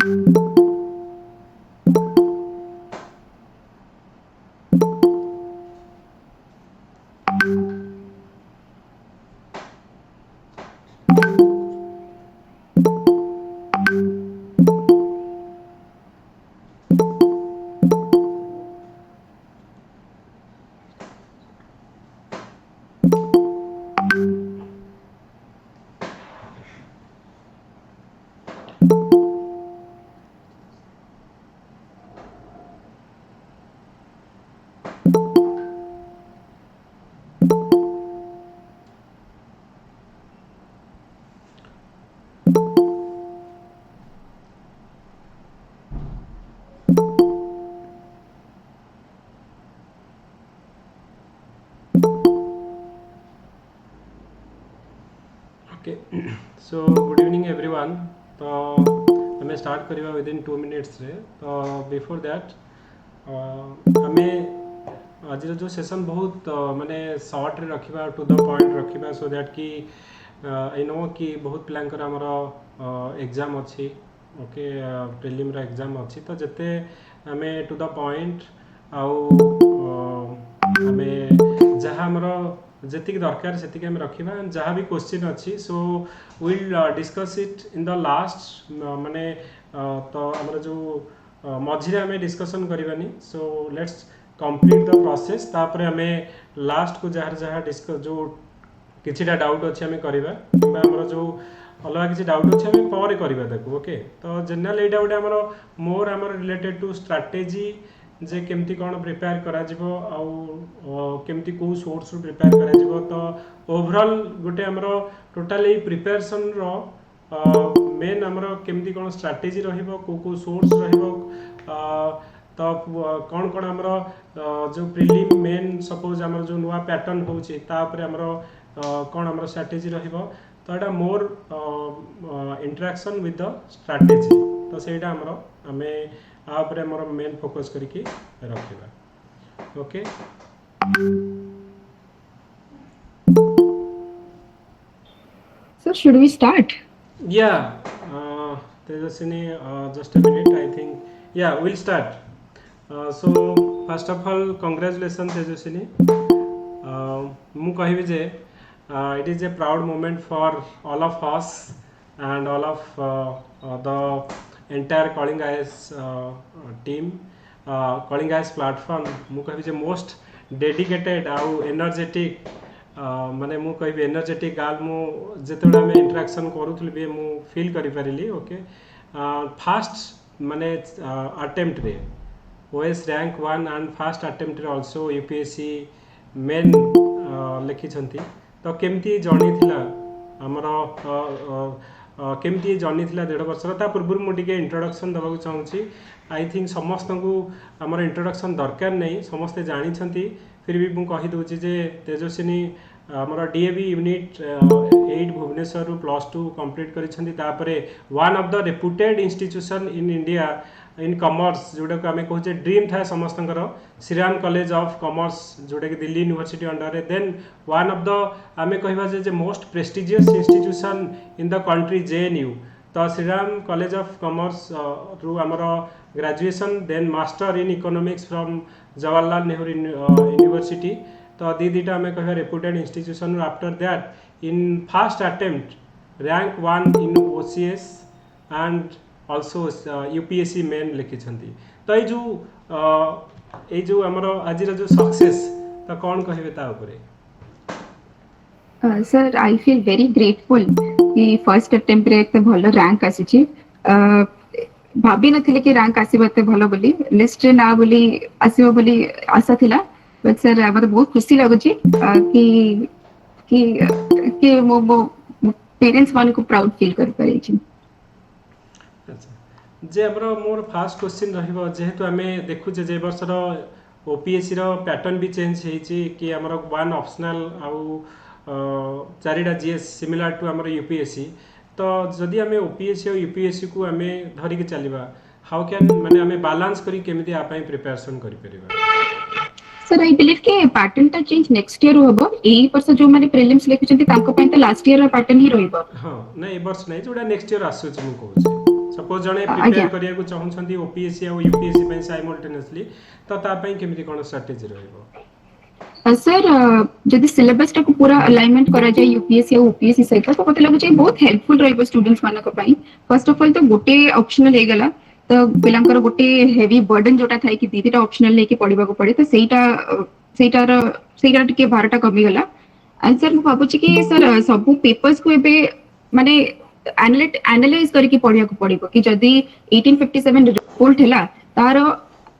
Okay, so good evening everyone. तो हमें start करिवा within 2 minutes रे. तो बिफोर दैट हमें आज जो सेशन बहुत माने शॉर्ट रे रखिबा, टू द पॉइंट रखिबा, सो दैट कि आई नो कि बहुत पिलांकर हमर एग्जाम अछि. ओके, प्रीलिम रा एग्जाम अछि. तो जते हमें टू द पॉइंट आउ हमें जहाँ हमर जेतिक दरकार सेतिक हम रखिबा. जहाँ भी क्वेश्चन अच्छी so will discuss it in the last. माने तो हमर जो मझिरे हमें डिस्कशन करबानी. So let's complete the process. तापर हमें लास्ट को जहाँ जहाँ डिस्कस जो किछिटा डाउट अच्छे हमें करबा, किबा हमर जो अलग किसी डाउट अच्छे हमें पर करबा ताको. ओके, तो जनरल एटा गोटे हमर मोर हमर रिलेटेड टू स्ट्रैटेजी जे केमती कौन प्रिपेयर करा जिवो आउ केमती को सोर्स रु प्रिपेयर करा जिवो. तो ओवरऑल गोटे हमर टोटल ए प्रिपरेशन रो मेन हमर केमती कौन स्ट्रैटेजी रहिबो, को सोर्स रहिबो, तो कौन कौन हमर जो प्रीलिम मेन सपोज हमर जो नुआ पैटर्न होची ता ऊपर हमर कौन हमर स्ट्रैटेजी रहिबो. तो एटा मोर इंटरेक्शन विथ द स्ट्रैटेजी. तो सेटा हमर हमें आप हमर मेन फोकस करके रखिबा. Okay, So should we start? yeah, Tejaswini, just a minute, I think. Yeah, we'll start. So first of all, congratulations Tejaswini. ମୁଁ କହିବି ଯେ it is a proud moment for all of us and all of the entire Calling IAS team, Calling IAS platform. ମୁଁ କହିବି ଯେ most dedicated ଆଉ energetic माने मु कहबी एनर्जेटिक गाल मु जेतेबेला आम इंटराक्शन करूथली भी मु फील करि परिली. ओके, फास्ट माने अटेम्प्ट रे OS rank 1 and fast attempt रे आल्सो यूपीएससी मेन लिखि छंती. तो केमती जर्नी थिला हमर केमती जर्नी थिला 1.5 वर्ष ता पूर्व मु टिके इंट्रोडक्शन दबाक चाहूची. आई थिंक समस्त को हमर इंट्रोडक्शन दरकार नहीं, समस्ते जानी छंती. फिर भी मु कहि दोची जे तेजस्विनी हमर डीएवी यूनिट 8 भुवनेश्वर रु +2 कंप्लीट करिसंती. तापरे one of the reputed institution in India in commerce जोटा को आम कहे ड्रीम था समस्तंकर, श्रीराम कॉलेज ऑफ कॉमर्स जोटा कि दिल्ली यूनिवर्सिटी अंडर रे. देन वन ऑफ द आम कहवा जे most prestigious institution in the country JNU. तो श्रीराम कॉलेज ऑफ कॉमर्स रु आमर graduation, then master in economics from Jawaharlal Nehru university. तो दीटा आम कह reputed institution. After that in fast attempt rank 1 in OCS and also UPSC main लिखिछंती. तो ये जो हमर आज जो सक्सेस तो कौन कहबे ता ऊपर? Sir, I feel very grateful कि फर्स्ट अटेम्प्ट रे एते भलो रैंक आसीची. भाबी नथिले कि रैंक आसीबो एते भलो बोली, लिस्ट रे ना बोली आसीबो बोली आशा थिला. बट सर हमर बहुत खुशी लागुची कि मो पेरेंट्स मान को प्राउड फील कर पारे छी. जे हमर मोर फर्स्ट क्वेश्चन रहिबो, जेहेतु आमे देखु जे वर्षर ओपीएससी रो पैटर्न भी चेंज हेची कि हमर वन ऑप्शनल आउ चारिटा जीएस सिमिलर टू हमर यूपीएससी. तो जदि आमे ओपीएससी और यूपीएससी को आमे धरि के चलिबा, हाउ कैन माने आमे बैलेंस करी केमिति आ पई प्रिपरेशन करि परिबा? सर आई बिलीव के पैटर्न ता चेंज नेक्स्ट ईयर होबो. एई वर्ष जो माने प्रीलिम्स लेखिसंती तांको पई त लास्ट ईयर रो पैटर्न ही रहइबो. हां, नै ए वर्ष नै जोडा नेक्स्ट ईयर आसुची मु कहूची. सपोज जणे आज्ञा प्रिपेयर करिया को चाहउछंती ओपीएससी आ यूपीएससी पई साइमल्टेनियसली तो ता पई केमिति कोन स्ट्रेटजी रहइबो? सर जदि सिलेबस टाको पूरा अलाइनमेंट करा जाए यूपीएससी और ओपीएससी सहित तो मते लागु बहुत हेल्पफुल रहइबो स्टूडेंट्स मानक पई। फर्स्ट ऑफ ऑल तो गोटे ऑप्शनल हे गला तो पिलांकर गोटे हेवी बर्डन जोटा थाई कि दीटा ऑप्शनल लेके पढिबा को पड़े तो सेटा टिके भारटा कमी गला। एंड सर मु भाबुची कि सर सब पेपर्स को एबे माने एनालाइज करके पढिया को पड़िबो कि जदि 1857 रिपोर्ट हैला तार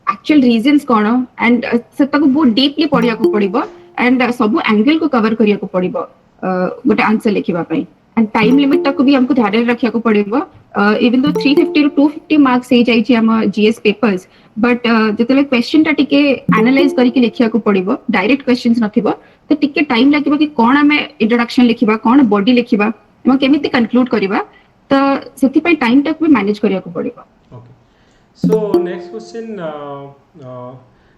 एक्चुअल रीजंस कोन एंड सेताको बहुत डीपली पढिया को पड़िबो एंड सब एंगल को कवर करिया को पड़िबो गोटे आंसर लिखिबा पई। एंड टाइम लिमिट तक भी हमको ध्यान रखिया को पड़िबो इवन दो 350 टू 250 मार्क्स हे जाई छी हम जीएस पेपर्स बट जतले क्वेश्चन टा टिके एनालाइज करके लिखिया को पड़िबो डायरेक्ट क्वेश्चंस नथिबो तो टिके टाइम लागिबो कि कोन हमें इंट्रोडक्शन लिखिबा कोन बॉडी लिखिबा एवं केमिति कंक्लूड करिबा तो सेति पई टाइम तक भी मैनेज करिया को पड़िबो। ओके सो नेक्स्ट क्वेश्चन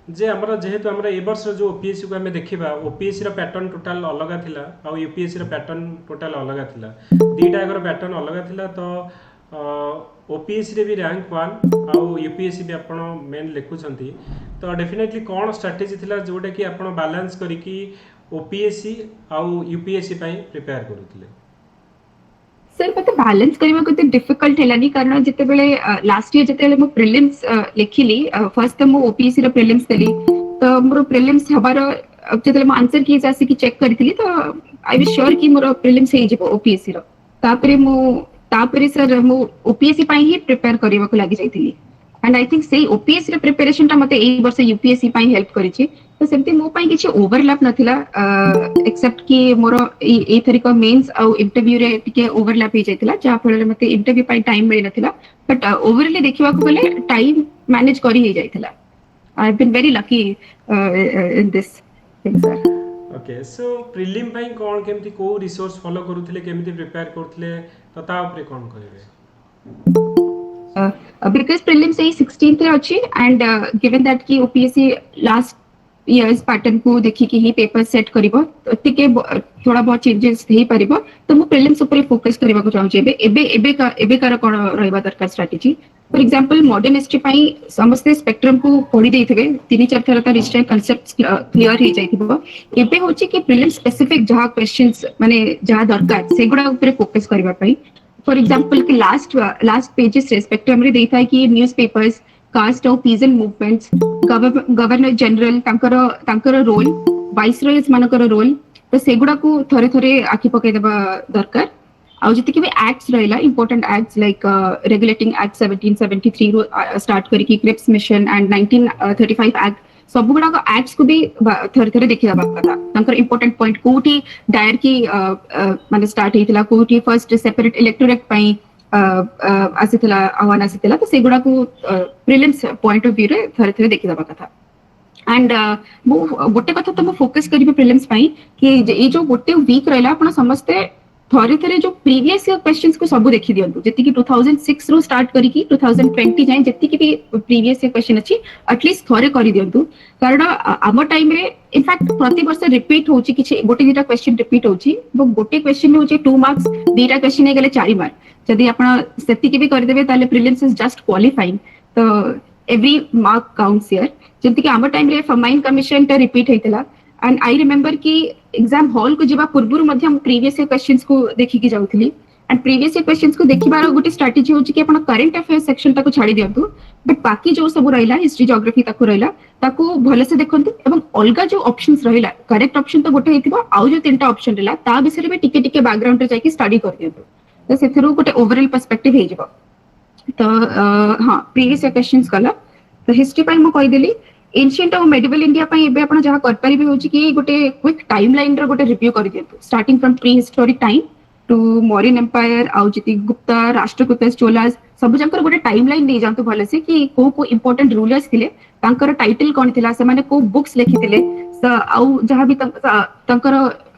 जे हमरा जेहेतु हमरा ए वर्ष जो ओपीएससी को हमें देखिबा ओपीएससी रो पैटर्न टोटल अलग थिला आ यूपीएससी रो पैटर्न टोटल अलग थिला दीटा एकर पैटर्न अलग थिला तो ओपीएससी रे भी रैंक 1 आ यूपीएससी भी आपण मेन लिखुछंती तो डेफिनेटली कोन स्ट्रेटजी थिला जोटा कि आपण बैलेंस करिकी ओपीएससी आ यूपीएससी पई प्रिपेयर करूथिले? सर मते बैलेंस करबा को डिफिकल्ट हेलानी कारण जते बेले लास्ट ईयर जते मो प्रीलिम्स लिखिली फर्स्ट तो मो ओपीएससी रो प्रीलिम्स देली तो मोर प्रीलिम्स हबार जते मो आंसर की जासी कि चेक करथिली तो आई विल श्योर कि मोर प्रीलिम्स हे जेबो ओपीएससी रो तापरे सर मो ओपीएससी पई ही प्रिपेयर करबा को लागि जाईथिली एंड आई थिंक से ओपीएससी रो प्रिपरेशन ता मते एई वर्ष यूपीएससी पई हेल्प करिछि तो सेमती मो पई किछि ओवरलैप नथिला एक्सेप्ट कि मोर ए तरीक मेंस आ इंटरव्यू रे टिके ओवरलैप हे जायतिला जा फळे मते इंटरव्यू पई टाइम मिल नथिला बट ओवरऑली देखिबा को गले टाइम मैनेज करी हे जायतिला। I have been very lucky in this thing sir. Okay so prelim पई कोन केमती को रिसोर्स फॉलो करूथिले केमती प्रिपेयर करथिले तो ता ऊपर कोन कहबे? Because prelims say 16th रे अछि and given that कि OPSC last years पैटर्न को देखि कि ही पेपर सेट करिवो टिके थोड़ा बहुत चेंजेस हे परिबो तो मु प्रीलिम्स ऊपर फोकस करबा को चाहू जेबे एबे कार कोन रहबा दरकार strategy for example modern history पई समस्त स्पेक्ट्रम को पढी देथिबे 3-4 थरा त रिस्ट्रेंट कांसेप्ट्स क्लियर हे जाइथिबो एबे होची कि प्रीलिम स्पेसिफिक जहा क्वेश्चंस माने जहा दरकार सेगुडा ऊपर फोकस करबा पई फॉर एग्जांपल कि लास्ट पेजेस रे स्पेक्ट्रम रे देता है कि newspapers caste of peasant movements governor general तांकर रोल वाइसरॉयज मानकर रोल तो सेगुडा को थरे थरे आखि पकै देबा दरकार आ जति कि भी एक्ट्स रहला important acts like regulating act 1773 रो स्टार्ट करी कि क्रिप्स मिशन एंड 1935 एक्ट सब गुडा को एक्ट्स को भी थरे थरे देखि जाबा कथा तांकर इंपोर्टेंट पॉइंट कोठी डायर की माने स्टार्ट हेतिला कोठी फर्स्ट सेपरेट इलेक्टोरेट पई आसितला आह्वान आसितला तो सेगुडा को प्रीलिम्स पॉइंट ऑफ व्यू रे थरे थरे देखि जाबा कथा एंड मो गोटे कथा तो मो फोकस करिबे प्रीलिम्स पई कि ए जो गोटे वीक रहला आपण समस्ते थरे थरे जो प्रीवियस ईयर क्वेश्चंस को सब देखि दियंतु जति कि 2006 रो स्टार्ट करी कि 2020 जाय जति कि भी प्रीवियस ईयर क्वेश्चन अछि एटलीस्ट थरे करि दियंतु कारण आम टाइम रे इनफैक्ट प्रति वर्ष रिपीट होची कि गोटे दिटा क्वेश्चन रिपीट होची वो गोटे क्वेश्चन होची 2 मार्क्स दिटा क्वेश्चन हे गेले 4 मार्क जदि आपण सेति कि भी कर देबे ताले प्रीलिम्स इज जस्ट क्वालिफाइंग तो एवरी मार्क काउंट्स हियर जति कि आम टाइम रे फमाइन कमिशन टा रिपीट हेतिला एंड आई रिमेंबर कि एग्जाम हॉल को जिबा पूर्वरु मध्ये हम प्रीवियस ईयर क्वेश्चंस को देखि कि जाउथली एंड प्रीवियस ईयर क्वेश्चंस को देखिबार गोटे स्ट्रेटजी होची कि आपण करंट अफेयर्स सेक्शन ताको छाडी दियंतु बट बाकी जो सब रहिला हिस्ट्री ज्योग्राफी ताको रहिला ताको भले से देखंतु एवं अलगा जो ऑप्शंस रहिला करेक्ट ऑप्शन तो गोटे हेतिबो आउ जो तीनटा ऑप्शन रहिला ता विषय रे टिके टिके बैकग्राउंड रे जाई कि स्टडी कर दियंतु तो सेथरु गोटे ओवरऑल पर्सपेक्टिव हे जिवो तो हां प्रीवियस ईयर क्वेश्चंस कला तो हिस्ट्री पई म कहि देली एंशिएंट और मेडिवल इंडिया पई एबे आपण जहा कर परिबे होची कि गोटे क्विक टाइमलाइन रो गोटे रिव्यू कर दियंतु starting from prehistoric time to Mauryan empire आउ जति गुप्ता राष्ट्रकूट चोलास सब जंकर गोटे टाइमलाइन नै जानतु भले से कि को इंपोर्टेंट रूलर्स थिले तांकर टाइटल कोन थिला से माने को बुक्स लिखिथिले आउ जहा भी तांकर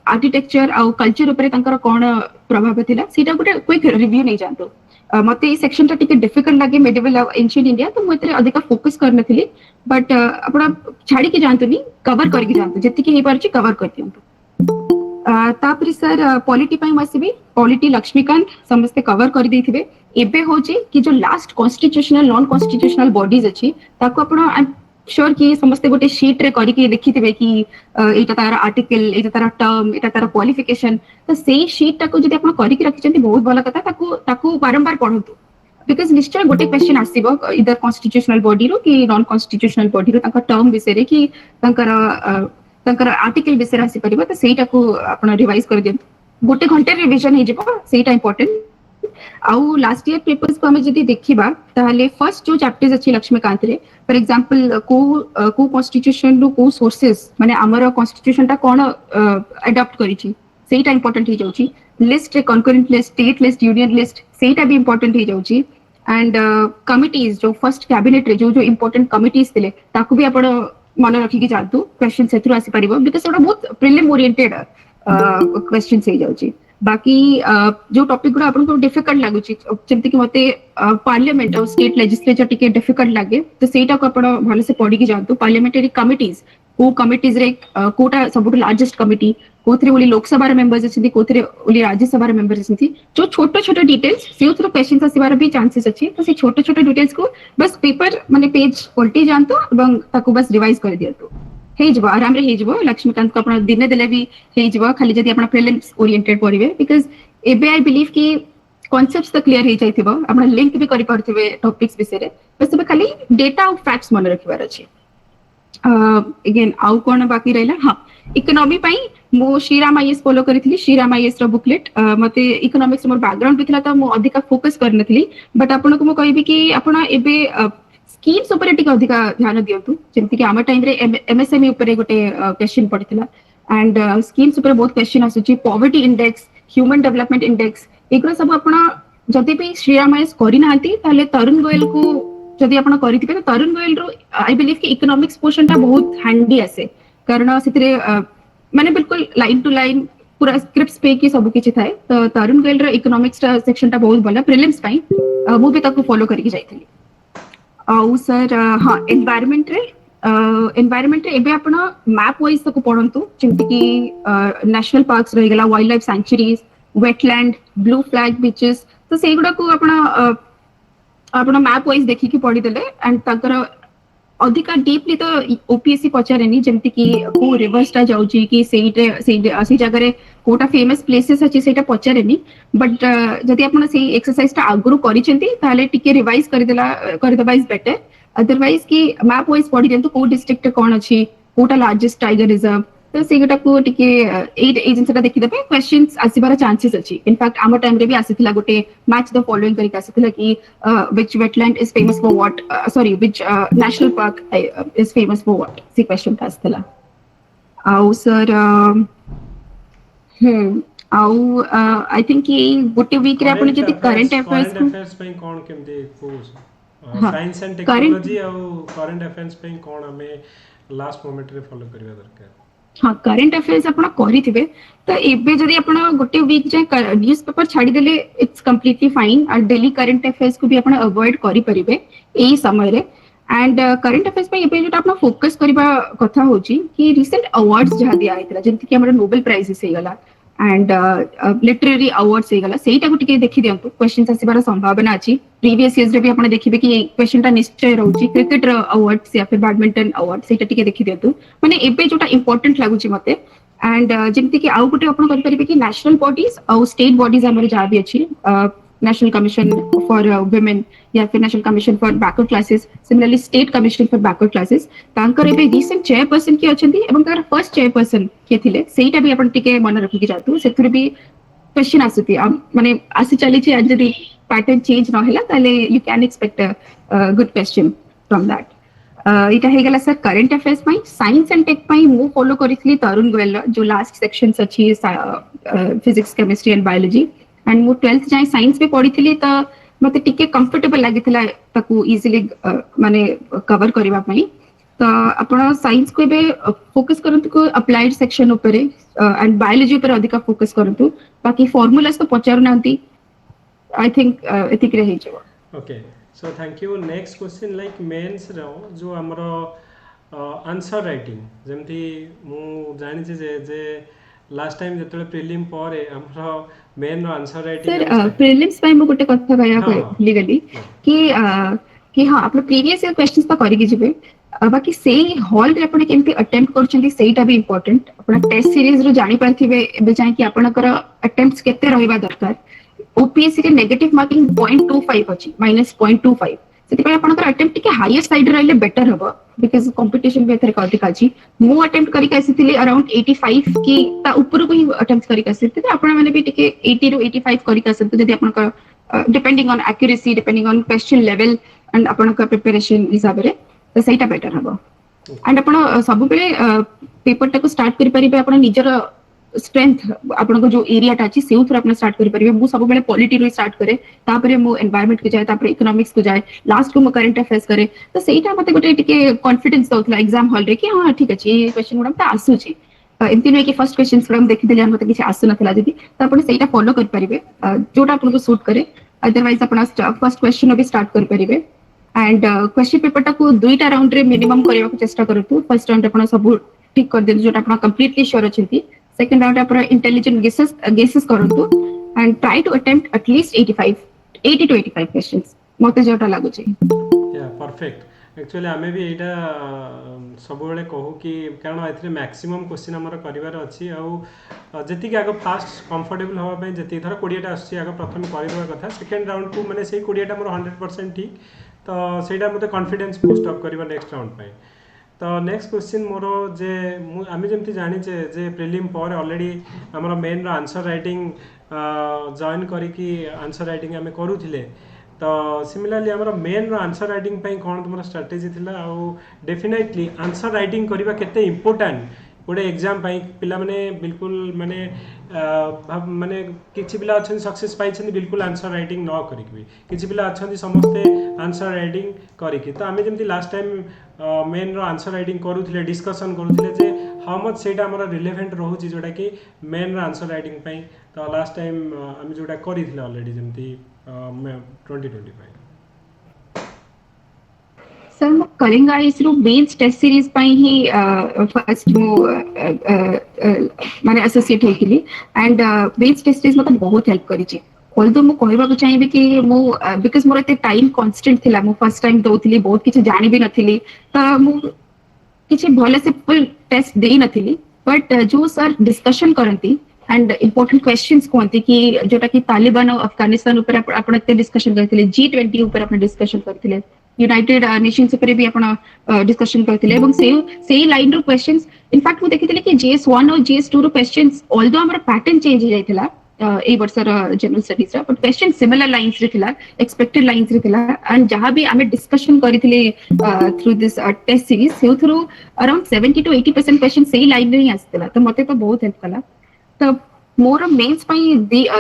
आर्किटेक्चर आउ कल्चर ऊपर तांकर कोन प्रभाव थिला सेटा गोटे क्विक रिव्यू नै जानतु मते ई सेक्शन टा टिके डिफिकल्ट लागे मेडिवल एंशिएंट इंडिया तो मते अधिक फोकस करन थिली बट आपण छाडी के जानतुनी कवर करके जानतु जति कि हे परछि कवर कर दियंतु। तापर सर पॉलिटी पई मसिबी पॉलिटी लक्ष्मीकांत समस्ते कवर कर देथिबे एबे होची कि जो last constitutional non constitutional bodies अछि ताको आपण आई एम श्योर कि समस्ते गोटे शीट रे करिके देखिथिबे कि एटा तार आर्टिकल एटा तार टर्म एटा तार क्वालिफिकेशन तो सेही शीट टाको जदि आपण करिके रखिचंती बहुत भलो कथा ताको ताको बारंबार पढंतु बिकॉज निश्चय गोटे क्वेश्चन आसीबो इधर कॉन्स्टिट्यूशनल बॉडी रो कि नॉन कॉन्स्टिट्यूशनल बॉडी रो ताका टर्म विषय रे कि तांकर आर्टिकल विषय आसी परिबो तो सेटा को आपण रिवाइज कर दियंतु गोटे घंटे रिवीजन हे जिवो सेटा इंपोर्टेंट आउ लास्ट ईयर पेपर्स को हमें जदि देखिबा ताहले फर्स्ट जो चैप्टर्स अछि लक्ष्मीकांत रे फॉर एग्जांपल को कॉन्स्टिट्यूशन रो को सोर्सेस माने हमर कॉन्स्टिट्यूशन ता कोन अडॉप्ट करिछि सेटा इंपोर्टेंट हे जाउछि लिस्ट रे concurrent list state list union list सेटा भी इंपोर्टेंट हे जाउछि एंड कमिटीज जो फर्स्ट कैबिनेट रे जो जो इंपोर्टेंट कमिटीज थिले ताकू भी आपण मन रखी कि जानतु क्वेश्चन सेथुर आसी परिबो बिकॉज़ ओटा बहुत प्रिलिम ओरिएंटेड क्वेश्चन से जाउछि बाकी जो टॉपिक गुडा आपन को डिफिकल्ट लागुछि जेमति कि मते पार्लियामेंट और स्टेट लेजिस्लेचर टिके डिफिकल्ट लागे तो सेटा को आपण भलो से पढी कि जानतु पार्लियामेंटरी कमिटीज को कमिटीज रे कोटा सबुट लार्जेस्ट कमिटी कोथरे ओली लोकसभा रे मेंबर्स अछि कोथरे ओली राज्यसभा रे मेंबर्स अछि जो छोटो छोटो डिटेल्स से उथरो क्वेश्चन आसीबार भी चांसेस अछि तो से छोटो छोटो डिटेल्स को बस पेपर माने पेज पलटी जानतु एवं ताको बस रिवाइज कर दियतु हे जबो आराम रे हे जबो लक्ष्मीकांत को आपण दिने देले भी हे जबो खाली जदी आपण प्रीलिम्स ओरिएंटेड पढिबे बिकॉज़ एबे आई बिलीव कि कॉन्सेप्ट्स तो क्लियर हे जाइथिबो आपण लिंक भी करि परथिबे टॉपिक्स विषय रे बस एबे खाली डेटा और फैक्ट्स मन रखिबार अछि अगेन आउ कोन बाकी रहला हां इकोनॉमी पई मो श्रीराम आईएस फॉलो करिथली श्रीराम आईएस रो बुकलेट मते इकोनॉमिक्स मोर बैकग्राउंड भी थिला त मो अधिका फोकस करनथली बट आपण को मो कहबी कि आपण एबे स्कीम्स ऊपर टिके अधिका ध्यान दियंतु जेमति कि आमा टाइम रे एमएसएमई ऊपर गोटे क्वेश्चन पडिथिला एंड स्कीम्स ऊपर बहुत क्वेश्चन आसुची poverty index human development index एगरा सब आपण जदि भी श्रीराम आईएस करि नाहंती ताले तरुण गोयल को जदि आपण करिथिबे तो तरुण गोयल रो आई बिलीव कि इकोनॉमिक्स पोर्शन ता बहुत हैंडी आसे कारण सेतिरे माने बिल्कुल लाइन टू लाइन पूरा स्क्रिप्ट्स पे की सब किछि थाए तो तरुण गोयल रो इकोनॉमिक्स सेक्शन ता बहुत भला प्रीलिम्स पई मु भी ताको फॉलो करिके जाइथिली आउ सर हाँ एनवायरनमेंट रे एबे आपण मैप वाइज तक पढंतु जेमति कि नेशनल पार्क्स रहि गेला wild life sanctuaries wetland blue flag beaches तो सेगुडा को आपण मैप वाइज देखि कि पढि देले एंड ताकर अधिका डीपली तो ओपीएससी पचारेनी जेमति कि को रिवर्स ता जाउची कि सेई जगह रे कोटा फेमस प्लेसेस अछि सेटा पचारेनी बट जदि आपण सेई एक्सरसाइज ता आगुरु करिसेंती ताले टिके रिवाइज कर देबा इज बेटर अदरवाइज कि मैप वाइज पढि देंतु को डिस्ट्रिक्ट कोन अछि कोटा लार्जेस्ट टाइगर रिजर्व तो सेगटा को टिके एजेंसी ता देखि देबे क्वेश्चंस आसीबार चांसेस अछि इनफैक्ट आम टाइम रे भी आसीथिला गोटे मैच द फॉलोइंग करिक आसीथिला कि which wetland is famous for what sorry which national park is famous for what सी क्वेश्चन आसीथिला आउ सर आउ आई थिंक कि गोटे वीक रे आपण जति करंट अफेयर्स पे कोन केमदे साइंस एंड टेक्नोलॉजी और करंट अफेयर्स पे कोन हमें लास्ट मोमेंट रे फॉलो करबा दरकार हाँ करंट अफेयर्स आपण करिथिबे तो एबे जदी आपण गोटे वीक जे न्यूज़ पेपर छाडी देले इट्स कंप्लीटली फाइन और डेली करंट अफेयर्स को भी आपण अवॉइड करि परिबे एई समय रे एंड करंट अफेयर्स पे एबे जोटा आपण फोकस करबा कथा होची कि रिसेंट अवार्ड्स जहा दिया आइतला जेंति कि हमर नोबेल प्राइजेस हे गला एंड लिटरेरी अवार्ड्स हे गला सेटा को टिके देखि दियंतु क्वेश्चन आसीबार संभावना अछि प्रीवियस इयर्स रे भी आपण देखिबे कि क्वेश्चन ता निश्चय रहउची क्रिकेट अवार्ड्स या फिर बैडमिंटन अवार्ड सेटा टिके देखि दियंतु माने एबे जोटा इंपोर्टेंट लागुची मते एंड जेंति कि आउ गोटे आपण करि परिबे कि नेशनल बॉडीज और स्टेट बॉडीज हमर जा भी अछि नेशनल कमीशन फॉर वुमेन या फिर national commission for backward classes similarly state commission for backward classes तांकर एबे रिसेंट चेयरपर्सन की अछंती एवं तार फर्स्ट चेयरपर्सन के थिले सेटा भी आपण टिके मन रखि कि जातु सेथुर भी क्वेश्चन आसुती माने आसी चली छी आज जदी पैटर्न चेंज न होला ताले you can expect a good question from that इटा हे गला सर करंट अफेयर्स पई साइंस एंड टेक पई मु फॉलो करिथली तरुण गोयल जो लास्ट सेक्शंस अछि physics chemistry and biology and मु 12th जाय साइंस पे पढिथली त मते टिके कंफर्टेबल लागिथला ताकू इजीली माने कवर करबा पई तो आपण साइंस को बे फोकस करंतु को अप्लाइड सेक्शन ऊपर एंड बायोलॉजी ऊपर अधिक फोकस करंतु बाकी फार्मूलास तो पचारु नांती आई थिंक एथिक रे हे जो okay so thank you next question like mains रो जो हमरो आंसर राइटिंग जेमती मु जानि जे लास्ट टाइम जेतले प्रीलिम पर हमरो मेन आंसर राइटिंग सर हम स्टार्ट प्रीलिम्स में मैं गोटे कथा कहया हाँ भूली गली हाँ कि हाँ आप प्रीवियस ईयर क्वेश्चंस तो करिक जिबे बाकी सेही हॉल रे आपण केमती अटेम्प्ट करछंती सेहीटा भी इंपोर्टेंट आपण टेस्ट सीरीज रो जानि पारथिबे एबे जाय कि आपणकर अटेम्प्ट्स केते रहिबा दरकार ओपीएससी के नेगेटिव मार्किंग 0.25 अछि -0.25 ସେଥିପାଇଁ ଆପଣଙ୍କର ଆଟେମ୍ପ୍ଟ ଟିକେ ହାଇୟର ସାଇଡ୍ ରହିଲେ ବେଟର ହବ ବିକଜ କମ୍ପିଟିସନ ବି ଏଥିରେ ଅଧିକ ଅଛି ମୁଁ ଆଟେମ୍ପ୍ଟ କରିକି ଆସିଥିଲି ଅରାଉଣ୍ଡ 85 କି ତା ଉପରକୁ ହିଁ ଆଟେମ୍ପ୍ଟ କରିକି ଆସିଥିଲି ଆପଣ ମାନେ ବି ଟିକେ 80 ରୁ 85 କରିକି ଆସନ୍ତୁ ଯଦି ଆପଣଙ୍କର depending on accuracy depending on question level and आपनका प्रिपरेशन हिसाब रे तो सहीटा बेटर हबो ओके एंड आपण सब बेले पेपर टाको स्टार्ट करि परिबे आपण निजर स्ट्रेंथ आपनको जो एरिया टा अछि सेउ थ्रू आपण स्टार्ट करि परिबे मु सब बेले पॉलिटी रो स्टार्ट करे तापरे मु एनवायरनमेंट के जाय तापरे इकोनॉमिक्स को जाय लास्ट को मु करंट अफेयर्स करे तो सेहीटा मते गोटे टिके कॉन्फिडेंस दउतला एग्जाम हॉल रे कि हां ठीक अछि ये क्वेश्चन गुडा त आसु छी एमती नहीं कि फर्स्ट क्वेश्चन हम देखि देले मते किछ आसु नथला जदी त आपण सेहीटा फॉलो कर परिबे जोटा आपनको सूट करे अदरवाइज आपण फर्स्ट क्वेश्चन भी स्टार्ट कर परिबे एंड क्वेश्चन पेपर टाको दुईटा राउंड रे मिनिमम करबा को चेष्टा करतु फर्स्ट राउंड आपण सब ठीक कर देनु जोटा आपण कंप्लीटली श्योर अछंती सेकंड राउंड आपण इंटेलिजेंट गेसेस करतु and try to attempt at least 80 to 85 questions मते जोटा लागु छै या परफेक्ट एक्चुअली आमे भी एटा सब बेले कहू कि कारण एथरे मैक्सिमम क्वेश्चन हमर करिवार अछि आ जति कि आगो फास्ट कंफर्टेबल होबा पे जति धर 20 टा आछि आगो प्रथम करिवा कथा सेकंड राउंड को माने सेही 20 टा मोर 100% ठीक तो सेटा मते कॉन्फिडेंस बूस्ट अप करबा नेक्स्ट राउंड पे तो नेक्स्ट क्वेश्चन मोर जे आमे जेमति जानि जे प्रीलिम पर ऑलरेडी हमर मेन रो आंसर राइटिंग जॉइन करिकि आंसर राइटिंग आमे करूथिले तो सिमिलरली हमर मेन रो आंसर राइटिंग पे कोन तुमरा स्ट्रेटजी थिला आ डेफिनेटली आंसर राइटिंग करबा केते इंपोर्टेंट गोटे एग्जाम पाई पिला माने बिल्कुल माने माने किछि पिला अछन सक्सेस पाइछन बिल्कुल आंसर राइटिंग न करिकि किछि पिला अछन समस्ते आंसर राइटिंग करिकि तो आमे जेमति लास्ट टाइम मेन रो आंसर राइटिंग करूथिले डिस्कशन करूथिले जे हाउ मच सेटा हमर रिलेवेंट रहउची जोटा कि मेन रो आंसर राइटिंग पाई तो लास्ट टाइम आमे जोटा करिथिले ऑलरेडी जेमति 2025 सर मु कलिंगा इसरो मेंस टेस्ट सीरीज पई ही फर्स्ट मु माने एसोसिएट होइतिली एंड मेंस टेस्ट सीरीज मते बहुत हेल्प करी छी ऑल्दो मु कहबा को चाहिबे कि मु बिकॉज़ मोर एते टाइम कांस्टेंट थिला मु फर्स्ट टाइम दोथिली बहुत किछ जानि भी नथिली त मु किछ भले से फुल टेस्ट देई नथिली बट जो सर डिस्कशन करंती एंड इंपोर्टेंट क्वेश्चंस कोंती कि जोटा कि तालिबान और अफगानिस्तान ऊपर आपण एते डिस्कशन करथिले G20 ऊपर आपण डिस्कशन करथिले यूनाइटेड नेशंस ऊपर भी आपण डिस्कशन करथिले एवं सेही लाइन रो क्वेश्चंस इनफैक्ट मु देखिथिले कि JS1 और JS2 रो क्वेश्चंस ऑल्दो हमर पैटर्न चेंज हो जाइथिला ए वर्षर general studies but question similar lines रे थिला एक्सपेक्टेड लाइंस रे थिला एंड जहां भी हमें डिस्कशन करिथिले थ्रू दिस टेस्ट सीरीज से थ्रू अराउंड 70 to 80% क्वेश्चन सेही लाइन रे ही आस्थिला तो मते तो बहुत हेल्प कला तो मोर मेंस पई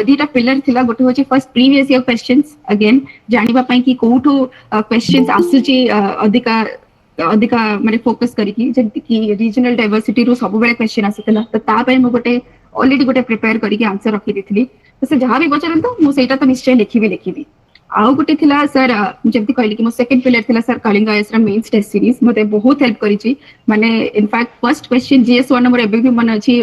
दीटा पिलर थिला गोटे होची first previous year questions again जानिबा पई कि कोठो क्वेश्चंस आसुची अधिका माने फोकस करिकि जेंति कि रीजनल डाइवर्सिटी रो सब बेले क्वेश्चन आसितला तो ता पई मो गोटे ऑलरेडी गोटे प्रिपेयर करिकि आंसर रखि देथिली तो से जहां भी पचरंतो मो सेटा तो निश्चय लिखिबी आउ गोटे थिला सर जेंति कहली कि मो सेकंड पिलर थिला सर कलिंगा एसरा मेंस टेस्ट सीरीज मते बहुत हेल्प करिछि माने इनफैक्ट फर्स्ट क्वेश्चन जीएस1 नंबर एबे भी मन अछि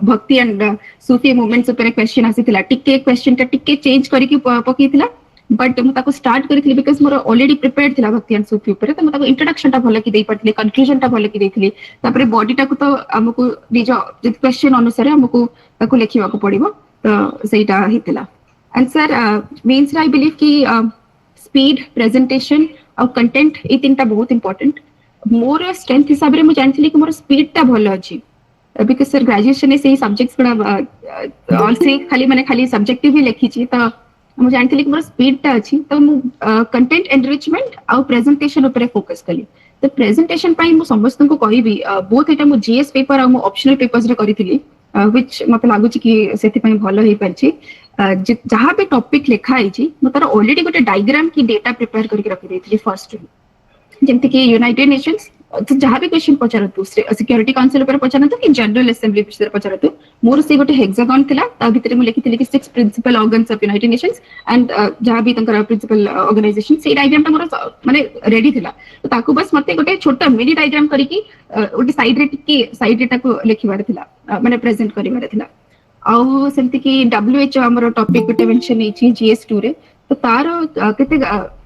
भक्ति एंड सूफी मूवमेंट्स ऊपर क्वेश्चन आसीथिला टिके क्वेश्चन टा टिके चेंज करके पकीथिला बट मु ताको स्टार्ट करथिली बिकॉज़ मोर ऑलरेडी प्रिपेयर्ड थिला भक्ति एंड सूफी ऊपर तो मु ताको इंट्रोडक्शन टा भले कि देई पड़थिले कंक्लूजन टा भले कि देथिली तापरे बॉडी टा को तो हमकु निज जे क्वेश्चन अनुसार हमकु ताको लिखिबा को पड़िबो तो सेटा हितला and sir mains I believe कि स्पीड प्रेजेंटेशन और कंटेंट ए तीनटा बहुत इंपोर्टेंट मोर स्ट्रेंथ हिसाब रे मु जानथिली कि मोर स्पीड टा भलो अछि बिकॉज सर ग्रेजुएशन से सब्जेक्ट्स गुड़ा ऑल से खाली सब्जेक्टिव ही लिखी छी तो मु जानथिली कि मोर स्पीड टा अछि तो मु कंटेंट एनरिचमेंट और प्रेजेंटेशन ऊपर फोकस कली तो प्रेजेंटेशन पई मु समस्त को कहिबी बोथ एटा मु जीएस पेपर और मु ऑप्शनल पेपर्स रे करिथिली व्हिच मते लागु छी कि सेति पई भलो हे परछि जहां भी टॉपिक लिखा है जी मु तार ऑलरेडी गोटे डायग्राम की डेटा प्रिपेयर करके रखि देथिली फर्स्ट जेंति कि यूनाइटेड नेशंस तो जहाँ भी क्वेश्चन पचारतु सिक्योरिटी काउंसिल ऊपर पचारतु कि जनरल असेंबली विषय पचारतु मोर से गोटे हेक्सागन थिला ता भितर मु लिखिथिली कि 6 principal organs of United Nations and जहाँ भी तंकर प्रिंसिपल ऑर्गेनाइजेशन से डायग्राम ता मोर माने रेडी थिला तो ताकू बस मते गोटे छोटा मिनी डायग्राम करिकी गोटे साइड रे ताकू लिखिबार थिला माने प्रेजेंट करिबार थिला आउ सेमति कि WHO हमर टॉपिक गोटे मेंशन हेची GS2 रे तो तार केते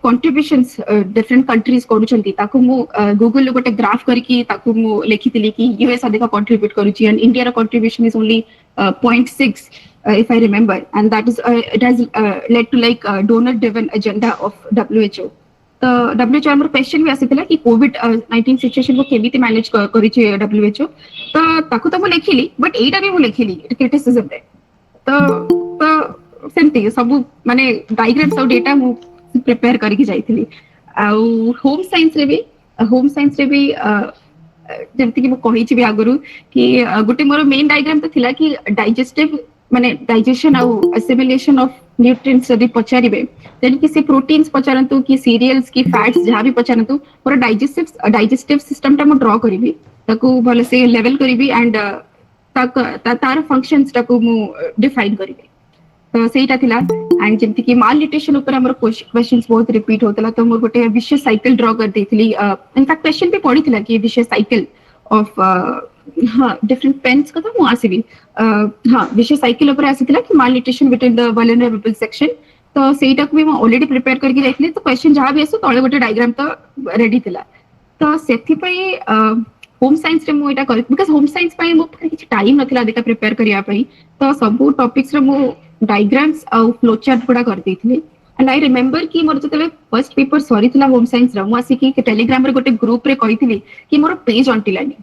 कंट्रीब्यूशंस डिफरेंट कंट्रीज करूछंती ताकू मु गूगल गोटे ग्राफ करके ताकू मु लिखिथिली कि यूएस अधिक कंट्रीब्यूट करूची एंड इंडिया रा contribution is only 0.6 if I remember and that is it has led to like donor driven agenda of WHO तो WHO हमर क्वेश्चन भी आसीथिला कि कोविड 19 सिचुएशन को केमिति मैनेज करिछि WHO तो ताकू तो मु लिखिली बट एटा भी मु लिखिली क्रिटिसिज्म रे तो सेमती सब माने डायग्राम्स और डेटा मु प्रिपेयर करके जाइथिली होम साइंस रे भी जेमति कि मु कहि छि भी आगरु कि गोटे मोर मेन डायग्राम तो थिला कि डाइजेस्टिव माने डाइजेशन और असिमिलेशन ऑफ न्यूट्रिएंट्स यदि पचारिबे देन कि से प्रोटीन्स पचारंतु कि सीरियल्स की फैट्स जहां भी पचारंतु मोर डाइजेस्टिव सिस्टम टा मु ड्रा करिवि ताकू भले से लेवल करिवि एंड तार फंक्शंस टाकू मु डिफाइन करिवि तो सेटा थिला एंड जेमति कि माल न्यूट्रिशन ऊपर हमर क्वेश्चंस बहुत रिपीट होतला तो मोर गोटे विशेष साइकिल ड्रा कर देथिली इनफैक्ट क्वेश्चन भी पड़ी थिला कि विशेष साइकिल ऑफ हाँ डिफरेंट पेन्स कथा मु आसीबी हाँ विशेष साइकिल ऊपर आसीथिला कि malnutrition between the vulnerable section तो सेटा को भी मैं ऑलरेडी प्रिपेयर करके जाइथिली तो क्वेश्चन जहां भी आसो तळे गोटे डायग्राम तो रेडी थिला तो सेथि पई होम साइंस रे मु एटा कर बिकॉज़ होम साइंस पई मु किछि टाइम नथिला देखा प्रिपेयर करिया पई तो सब टॉपिक्स रे मु डायग्राम्स और फ्लो चार्ट गुडा कर देथिली एंड आई रिमेंबर कि मोर जतले फर्स्ट पेपर सॉरी थिला होम साइंस रा मु आसी कि टेलीग्राम रे गोटे ग्रुप रे कहिथिली कि मोर पेज अंटिलानी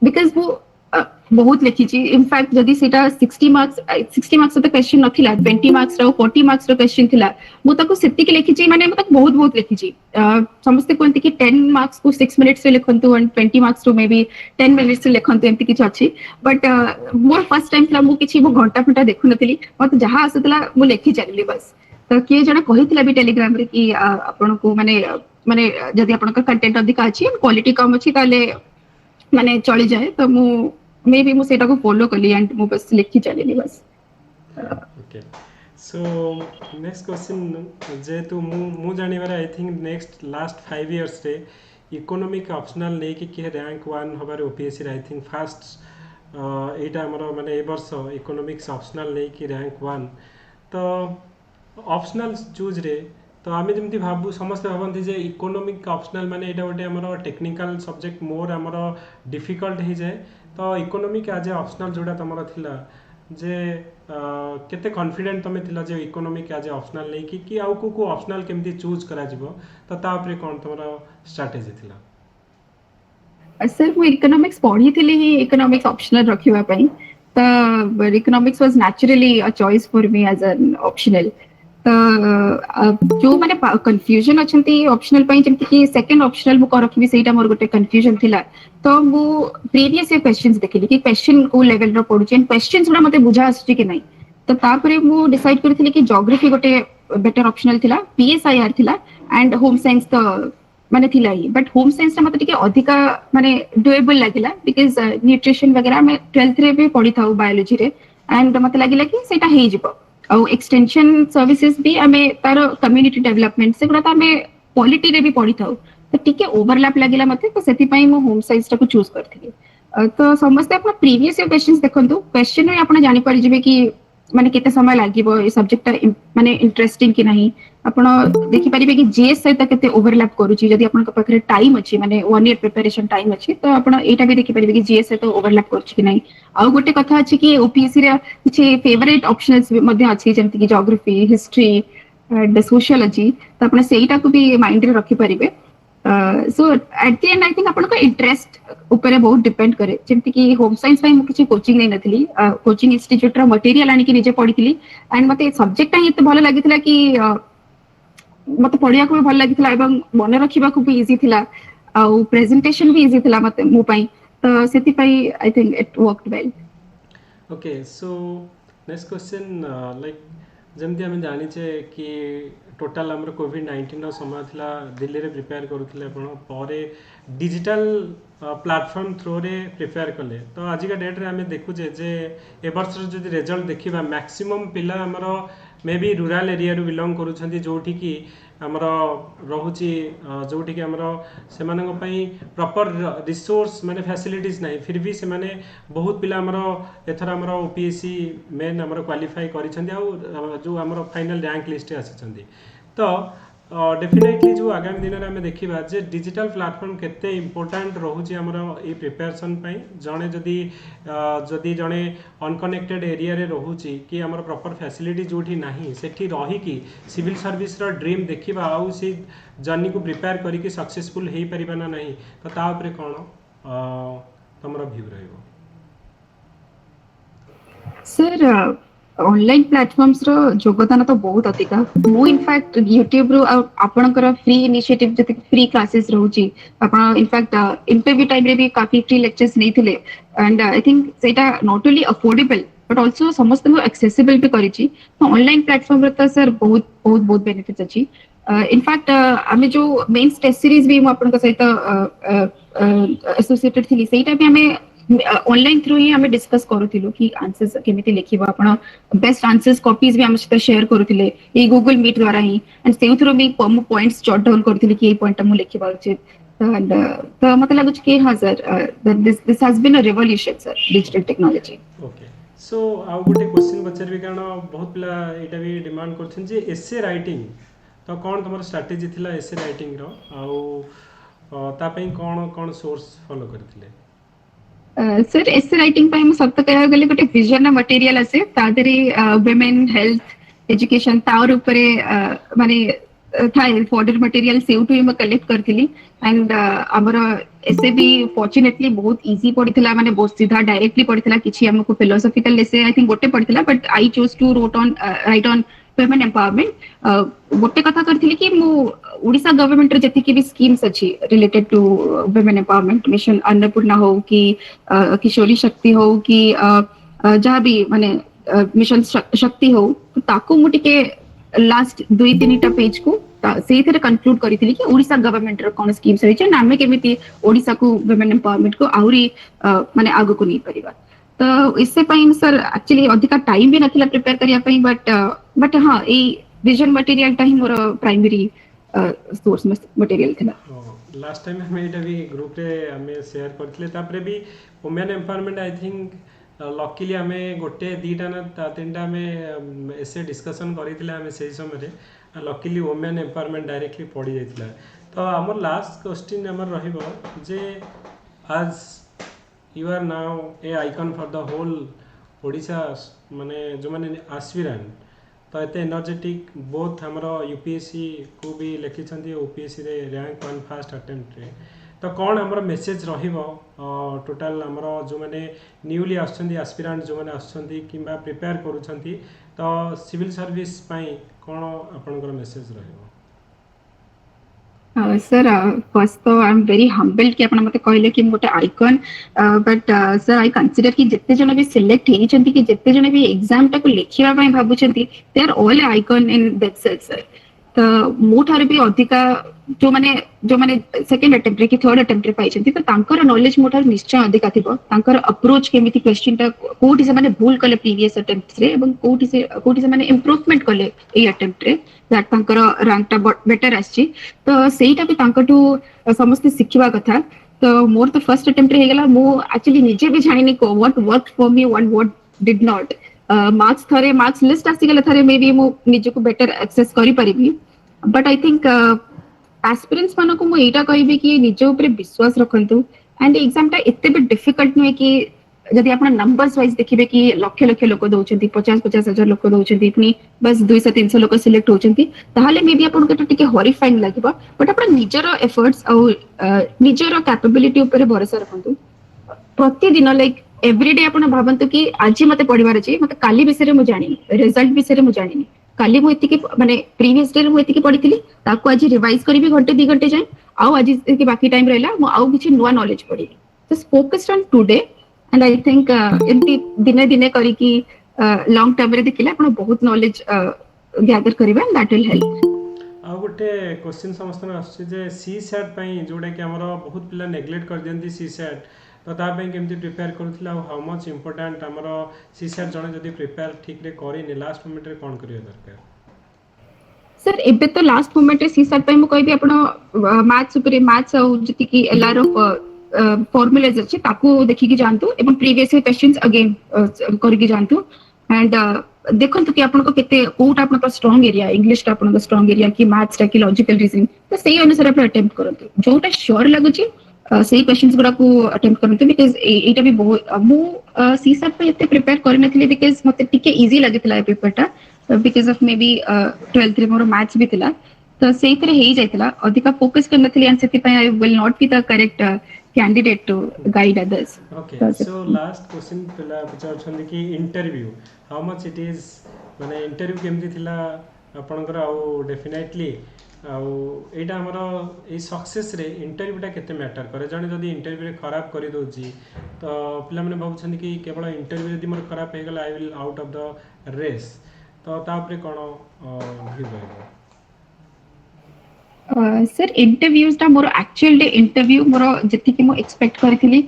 बिकॉज़ वो बहुत लिखी छी इनफैक्ट जदी सेटा 60 मार्क्स तो क्वेश्चन नथिला 20 मार्क्स रो 40 मार्क्स रो क्वेश्चन थिला मु ताको सेति के लिखी छी माने मु ताको बहुत लिखी छी समस्त कोनति कि 10 मार्क्स को 6 मिनिट्स रे लिखंतु एंड 20 मार्क्स रो मे बी 10 मिनिट्स रे लिखंतु एंति किछ अछि बट मोर फर्स्ट टाइम थिला मु किछि मु घंटा फंटा देखु नथिली मत जहां आसुतला मु लिखि चलली बस तो के जने कहितला भी टेलीग्राम रे कि आपन को माने जदी आपन का कंटेंट अधिक अछि क्वालिटी कम अछि ताले माने चली जाए तो मु मे बी मु सेटा को फॉलो करली एंड मु बस लिखि चलेली बस ओके सो नेक्स्ट क्वेश्चन जे तो मु जानि बारे I think next last 5 years रे इकोनॉमिक ऑप्शनल ले कि रैंक 1 हबार ओपीएससी रे आई थिंक फास्ट एटा हमर माने ए वर्ष इकोनॉमिक्स ऑप्शनल ले कि रैंक 1 तो ऑप्शनल चूज रे तो आम जमी भावु समस्त भावती जे इकोनॉमिक ऑप्शनल माने एटा गोटे हमर टेक्निकल सब्जेक्ट मोर हमर डिफिकल्ट हो जाए तो इकोनॉमिक एज ए ऑप्शनल जोड़ा तुमर थिला जे केते कॉन्फिडेंट तमे थिला जे इकोनॉमिक एज ए ऑप्शनल नै कि आउ को ऑप्शनल केमती चूज करा जिवो तो ता ऊपर कोन तुमर स्ट्रेटजी थिला सर मु इकोनॉमिक्स पढ़ी थिली ही इकोनॉमिक्स ऑप्शनल रखिबा पई तो economics was naturally a choice for me as an optional तो जो माने कंफ्यूजन अछंती ऑप्शनल पई जेमति कि सेकंड ऑप्शनल मु कर रखिबी सेटा मोर गोटे कंफ्यूजन थिला तो मु प्रीवियस ईयर क्वेश्चंस देखिली कि क्वेश्चन को लेवल रो पडुची एंड क्वेश्चंस गुडा मते बुझा आछि कि नै तो तापरे मु डिसाइड करथिली कि ज्योग्राफी गोटे बेटर ऑप्शनल थिला पीएसआईआर थिला एंड होम साइंस तो माने थिला ही बट होम साइंस रे मते टिके अधिका माने डुएबल लागिला बिकॉज़ न्यूट्रिशन वगैरह में 12th रे भी पढी थाउ बायोलॉजी रे एंड मते लागिला कि सेटा हे जिवो और एक्सटेंशन सर्विसेज भी हमें तार कम्युनिटी डेवलपमेंट से गुडा हमें पॉलिटी रे भी पढ़ी थाउ तो टिके ओवरलैप लागिला मते तो सेति पई मो होम साइंस टा को चूज करथिली तो समस्त अपन प्रीवियस ईयर क्वेश्चंस देखंतु क्वेश्चन रे अपन जानि पारि जिवे कि माने केते समय लागिवो ए सब्जेक्ट टा माने इंटरेस्टिंग कि नहीं अपन देखि परिबे कि जीएस सहित केते ओवरलैप करूची जदी अपन के पाखरे टाइम अछि माने 1 ईयर प्रिपरेशन टाइम अछि तो अपन एटा भी देखि परिबे कि जीएस सहित ओवरलैप करूची कि नहीं आ गोटे कथा अछि कि ओपीएससी रे किछि फेवरेट ऑप्शनल्स मध्ये अछि जेमति कि ज्योग्राफी हिस्ट्री एंड सोशियोलॉजी तो अपन सेटा को भी माइंड रे रखि परिबे so at the end I think अपन को इंटरेस्ट ऊपर बहुत डिपेंड करे जेमति कि होम साइंस पई मु किछि कोचिंग नै नथली कोचिंग इंस्टीट्यूट रा मटेरियल आनी कि निजे पढिथिली एंड मते सब्जेक्ट ता एते भलो लागिथिला कि मते पढिया को भी भलो लागिथिला एवं मन रखिबा को भी इजी थिला आ प्रेजेंटेशन भी इजी थिला मते मु पई तो सेति पई I think it worked well okay so next question like जमती हमें जानी छे कि टोटाल आमर कोविड-19 समय थिला दिल्ली रे प्रिपेयर करूथिले आपण परे डिजिटल प्लेटफॉर्म थ्रू रे प्रिपेयर कले तो आज का डेट रे हमें देखु जे ए वर्ष जदि रिजल्ट देखिबा मैक्सिमम पिला हमर मे बी रूरल एरिया रू बिलोंग करूछंती जोठी की हमर रहुची जोठी की हमर से मानक पई प्रॉपर रिसोर्स माने फैसिलिटीज नाही फिर भी से माने बहुत पिला हमर एथर हमर ओपीएससी मेन हमर क्वालिफाई करिछंती आ जो हमर फाइनल रैंक लिस्ट आछछंती तो डेफिनेटली जो आगामी दिन में आम देखा जे डिजिटल प्लेटफॉर्म केते इम्पोर्टाट रोचे आमर ये प्रिपेरेसन जड़े जदि जदि जड़े अनकनेक्टेड एरिया रे रोचे कि आमर प्रॉपर फैसिलिटी जो नहीं सेठी रहीकि सिविल सर्विस रो ड्रीम देखा आउ से जर्नी को प्रिपेयर करके सक्सेसफुल हो पारिबा ना नहीं तो ता उपरे कौन तुमर व्यू रहिबो सर ऑनलाइन प्लेटफॉर्म्स रो योगदान तो बहुत अधिक मु इनफैक्ट यूट्यूब रो आपनकर फ्री इनिशिएटिव जति फ्री क्लासेस रहउची आपन इनफैक्ट इंटरव्यू टाइम रे भी काफी फ्री लेक्चर्स नैथिले एंड आई थिंक सेटा not only affordable but also समस्त को एक्सेसिबल भी करिची तो ऑनलाइन प्लेटफॉर्म रे तो सर बहुत बहुत बहुत बेनिफिट्स अछि इनफैक्ट आमे जो मेन टेस्ट सीरीज भी आपन सहित एसोसिएटेड थिली सेटा भी हमें ऑनलाइन थ्रू ही हमें डिस्कस करूथिलु कि आंसर्स केमिति लिखिबा आपण बेस्ट आंसर्स कॉपीज भी हम सहित शेयर करूथिले ए गूगल मीट द्वारा ही एंड से थ्रू भी पॉइंट्स जॉट डाउन करथिले कि ए पॉइंट मु लिखिबा उचित एंड तो मतलब लागुच कि हां sir this has been a revolution sir digital technology okay so आउ गोटे क्वेश्चन पचारबी कारण बहुत पिला एटा भी डिमांड करछन जे एसे राइटिंग तो कोन तमर स्ट्रेटजी थिला एसे राइटिंग रो आउ ता पई कोन सोर्स फॉलो करथिले सर एसे राइटिंग पे हम सब कह गले गोटे विजन मटेरियल आसे तादरी वुमेन हेल्थ एजुकेशन तार ऊपरे माने थाए फॉर्डर मटेरियल सेउटू हम कलेक्ट करथिली एंड हमर एसे भी फॉर्चूनेटली बहुत इजी पडितला माने बहुत सीधा डायरेक्टली पडितला किछि हमको फिलोसॉफिकल एसे आई थिंक गोटे पडितला but I chose to write on women empowerment गोटे कथा करथिली कि मु ओडिसा गवर्नमेंट रे जति की भी स्कीम्स अछि related to women empowerment mission Annapurna हो कि किशोरी शक्ति हो कि जहाँ भी माने मिशन शक्ति हो तो ताको मु टिके लास्ट 2-3 पेज को से थरे कंक्लूड करिथिली कि ओडिसा गवर्नमेंट रो कोन स्कीम्स रही छै नामे केमिति ओडिसा को वुमेन एम्पावरमेंट को आउरी माने आगो को नहीं परिबा तो इससे पई सर एक्चुअली अधिका टाइम भी नथिला प्रिपेयर करिया पई बट हां ए विजन मटेरियल टा ही मोर प्राइमरी सोर्स मटेरियल थिला लास्ट टाइम हम एटा भी ग्रुप रे हमें शेयर करथिले तापरे भी women empowerment I think luckily हमें गोटे दीटा ना तीनटा हमें ऐसे डिस्कशन करिथिले हमें सही समय रे लकीली वुमेन एम्पावरमेंट डायरेक्टली पड़ी जाइथिला तो हमर लास्ट क्वेश्चन हमर रहिबो जे आज you are now a icon for the whole Odisha माने जो माने एस्पिरेंट तो एते एनर्जेटिक बोथ हमरो यूपीएससी को भी लिखिछंती ओपीएससी रे रैंक 1 फर्स्ट अटेम्प्ट रे तो कौन हमरो मेसेज रहिबो टोटल हमरो जो माने न्यूली आछंती एस्पिरेंट जो माने आछंती किबा प्रिपेयर करूछंती तो सिविल सर्विस पई कोन आपनकर मेसेज रहिबो सर फर्स्ट तो आई एम वेरी हम्बल्ड कि आपन मते कहले कि मोटे icon but sir I consider कि जत्ते जने भी सिलेक्ट हेइ छंती कि जत्ते जने भी एग्जाम टा को लेखिबा पई भाबु छंती they are all icon in that self sir तो मोठार भी अधिका जो माने सेकंड अटेम्प्ट रे कि थर्ड अटेम्प्ट रे पाई छंती तो तांकर नॉलेज मोठार निश्चय अधिका थिबो तांकर अप्रोच केमिति क्वेश्चन टा कोठी से माने भूल कले प्रीवियस अटेम्प्ट रे एवं कोठी से माने इंप्रूवमेंट कले ए अटेम्प्ट रे दैट तांकर रैंक टा बेटर आछि तो सेटा भी तांकटू समस्त सिखिबा कथा तो मोर तो फर्स्ट अटेम्प्ट रे हे गेला मो एक्चुअली निजे भी जानिनी को what work for me what did not marks थरे मार्क्स लिस्ट आसी गेले थरे मे बी मो निजे को बेटर एक्सेस करि परिबी बट आई थिंक एस्पिरेंट्स मानो को मो एटा कहबी कि निजे ऊपर विश्वास रखंतु एंड एग्जाम टा एते भी डिफिकल्ट नुए कि जदि आपण नंबर्स वाइज देखिबे कि लक्ष लक्ष लोक दउचंती 50-50 हजार लोक दउचंती इतनी बस 200-300 लोक सिलेक्ट होचंती ताहाले मे बी आपण के टिके हॉरिफाइंग लागबो बट आपण निजर एफर्ट्स और निजर कैपेबिलिटी ऊपर भरोसा रखंतु प्रतिदिन लाइक एवरीडे आपण भाबंतु कि आज मते पढिबार अछि मते काली विषय रे मु जानि रिजल्ट विषय रे मु जानि काली मु एतिके माने प्रीवियस डे रे मु एतिके पढिथिली ताको आज रिवाइज करबी घंटे 2 घंटे जाय आउ आज के बाकी टाइम रहला मु आउ किछि नुवा नॉलेज पढी just focused on today and I think एमती दिने दिने करी कि लॉन्ग टर्म रे देखिले आपण बहुत नॉलेज गैदर करिबे एंड दैट विल हेल्प गोटे क्वेश्चन समस्त आसुचे जे सी सैट पई जोटा कि हमर बहुत पिला नेग्लेक्ट कर दियंती सी सैट तो ता पई केमती प्रिपेयर करूथिला हाउ मच इंपोर्टेंट हमर सी सैट जने जदी प्रिपेयर ठीक रे करिने लास्ट मोमेंट रे कोन करियो दरकार सर एबे तो लास्ट मोमेंट रे सी सैट पई मु कहबी आपण मैथ्स ऊपर मैथ्स आ जति कि एलआर फॉर्मुलाज अछि ताको देखि कि जानतु एवं प्रीवियस क्वेश्चंस अगेन करके जानतु एंड देखंतु कि आपन को केते कोटा आपन स्ट्रांग एरिया इंग्लिश टा आपन स्ट्रांग एरिया कि मैथ्स टा कि लॉजिकल रीजनिंग तो सेही अनुसार आपन अटेम्प्ट करंतु जोटा श्योर लागुची सेही क्वेश्चंस गुडा को अटेम्प्ट करंतु बिकॉज़ एटा भी बहुत मु सी सैट पे एते प्रिपेयर करने के लिए बिकॉज़ मते टिके इजी लागितला ए पेपर टा because of may be 12th रे मोर मैथ्स भी थिला तो सेही तरे हेई जायतिला अधिका फोकस करनथली एंड सेति पय I will not be the correct candidate to guide others. Okay, so last question पिला पचारछन्ती कि interview how much it is माने इंटरव्यू केमती थिला आपनकर आउ डेफिनेटली आउ एटा हमर ए सक्सेस रे इंटरव्यूटा केते मैटर करे जने जदी इंटरव्यू रे खराब करि दोची तो पिला माने भाबछन्ती कि केवल इंटरव्यू जदी मोर खराब हे गेला I will out of the race तो ता ऊपर कोन व्यू रहबो सर इंटरव्यूज टा मोर एक्चुअल डे इंटरव्यू मोर जति कि मो एक्सपेक्ट करथिली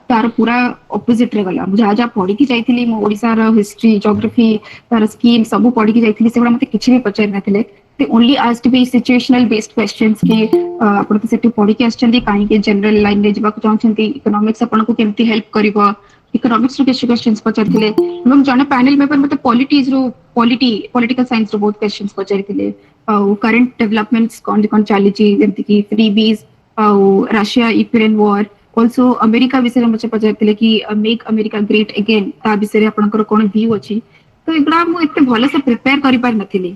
तार पूरा ऑपोजिट रे गला जहा जहा पढी कि जाइथिली मो ओडिसा रो हिस्ट्री ज्योग्राफी तार स्कीम सब पढी कि जाइथिली सेबा मते किछि भी पचार नथिले ते only asked be situational based questions कि आपण तो सेठी पढी कि आछंती काई के जनरल लाइन रे जबा चाहछंती इकोनॉमिक्स आपण को केमती हेल्प करबो इकोनॉमिक्स रो किछि क्वेश्चंस पचारथिले एवं जने पैनल मेंबर मते पॉलिटिकल साइंस रो बहुत क्वेश्चंस पचारथिले करंट डेवलपमेंट्स कौन चलीची जेमति कि freebies Russia Ukraine war also America विषय मुझे पचारथिले कि मेक अमेरिका ग्रेट अगेन ता विषय आपनकर कोन व्यू अछि तो एगडा मु एते भले से प्रिपेयर करि पार नथिली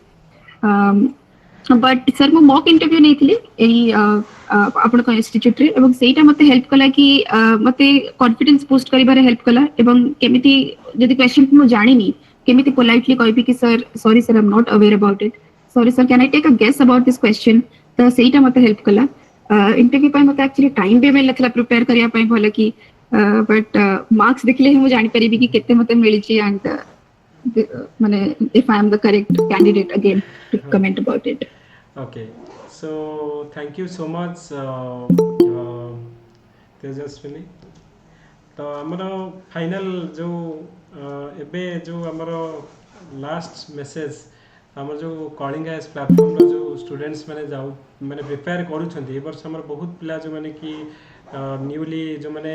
बट सर मु मॉक इंटरव्यू नेथिली एही आपण को इंस्टीट्यूट रे एवं सेटा मते हेल्प कला कि मते कॉन्फिडेंस बूस्ट करिबारे हेल्प कला एवं केमिति जदि क्वेश्चन मु जानिनी केमिति पोलाइटली कहबी कि sir sorry sir I am not aware about it sorry sir can I take a guess about this question तो सेटा मते हेल्प कला इंटरव्यू पय मते एक्चुअली टाइम भी मिलला थला प्रिपेयर करिया पय भले कि बट मार्क्स देखले ही मु जानि परिबी कि केते मते मिलिची एंड माने if I am the correct candidate again to comment about it okay so thank you so much Tejaswini तो हमरो फाइनल जो एबे जो हमरो लास्ट मैसेज हमर जो कॉलिंग एस प्लेटफॉर्म रो जो स्टूडेंट्स माने जाउ माने प्रिपेयर करूछंती ए वर्ष हमर बहुत पिला जो माने कि न्यूली जो माने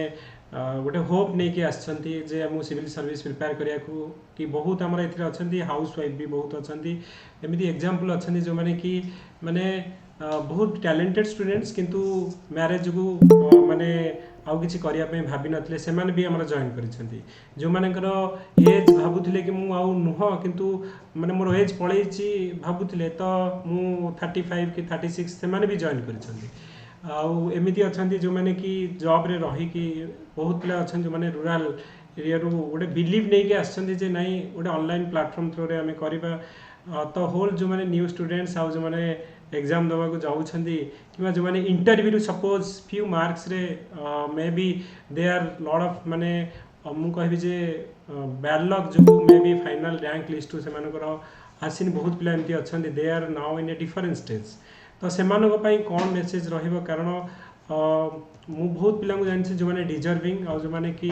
गोटे होप नहीं कि आछंती जे हम सिविल सर्विस प्रिपेयर करिया को कि बहुत हमर एथरे अछंती हाउस वाइफ भी बहुत अछंती एमिति एग्जांपल अछंती जो माने कि माने बहुत टैलेंटेड स्टूडेंट्स किंतु मैरिज को माने आउ किछि करिया पे भाबी नथले से माने भी हमरा जॉइन करिसंती जो मानेकर एज भाबुथिले कि मु आउ नुह किंतु माने मोर एज पळैछि भाबुथिले तो मु 35 कि 36 से माने भी जॉइन करिसंती आउ एमिति अछंती जो माने कि जॉब रे रही कि बहुत पिला अछन जो माने रूरल एरिया रो गोटे बिलीव नै के आछंती जे नाही गोटे ऑनलाइन प्लेटफॉर्म थ्रू रे हमें करिबा तो होल जो माने न्यू स्टूडेंट्स आउ जो माने एग्जाम दवा को जाउछंती किबा जो माने इंटरव्यू सपोज फ्यू मार्क्स रे may be they are lot of माने मु कहबी जे बैड लक जो may be final rank list से मानकर आसिन बहुत पिला एमती अछंती they are now in a different stage तो से मानको पई कोन मेसेज रहिबो कारण मु बहुत पिला को जानि जो माने डिजर्विंग आ जो माने कि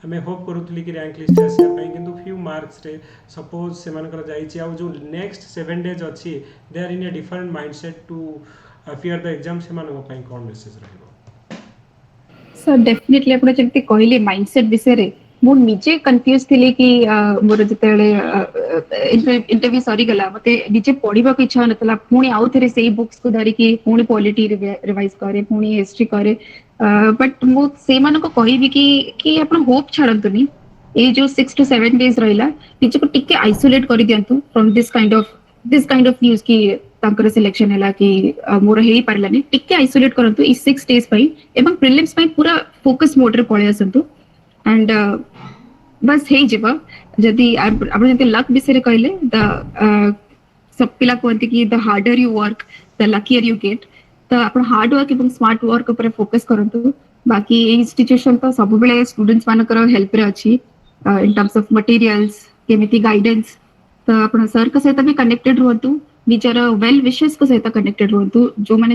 हमें होप करूथली कि रैंक लिस्ट आसिया पई किंतु फ्यू मार्क्स रे सपोज से मानकर जाईची आ जो नेक्स्ट 7 डेज अछि they are in a different mindset to fear the exam से मानको पई कोन मेसेज रहिबो सर डेफिनेटली आपण जंती कहले माइंडसेट विषय रे मु निजे कंफ्यूज थिले कि मोर जतेले इंटरव्यू सरी गला मते निजे पढिबा के इच्छा नतला पुणी आउ थरे सेही बुक्स को धरि कि पुणी पॉलिटी रिवाइज करे पुणी हिस्ट्री करे बट मु से माने को कहिबी कि आपण होप छाडंतुनी ए जो 6 to 7 डेज रहिला निजे को टिके आइसोलेट करि दियंतु from this kind of news कि तांकर सिलेक्शन हैला कि मोर हेई पारलानी टिके आइसोलेट करंतु ई 6 डेज पई एवं प्रीलिम्स पई पूरा फोकस मोड रे पळे आसंतु एंड बस हे जीवा जदी आपण जते लक विषय कहले द सब पिला कहते कि the harder you work the luckier you get तो आपण हार्ड वर्क एवं स्मार्ट वर्क ऊपर फोकस करंतु बाकी ए इंस्टीट्यूशन तो सब बेले स्टूडेंट्स मानकर हेल्प रे अछि इन टर्म्स ऑफ मटेरियल्स केमिति गाइडेंस तो आपण सर के सहित भी कनेक्टेड रहतु ନିଜର ୱେଲ୍ ୱିଶେସ୍ को ସହିତ କନେକ୍ଟେଡ୍ ରୁହନ୍ତୁ ଯୋଉମାନେ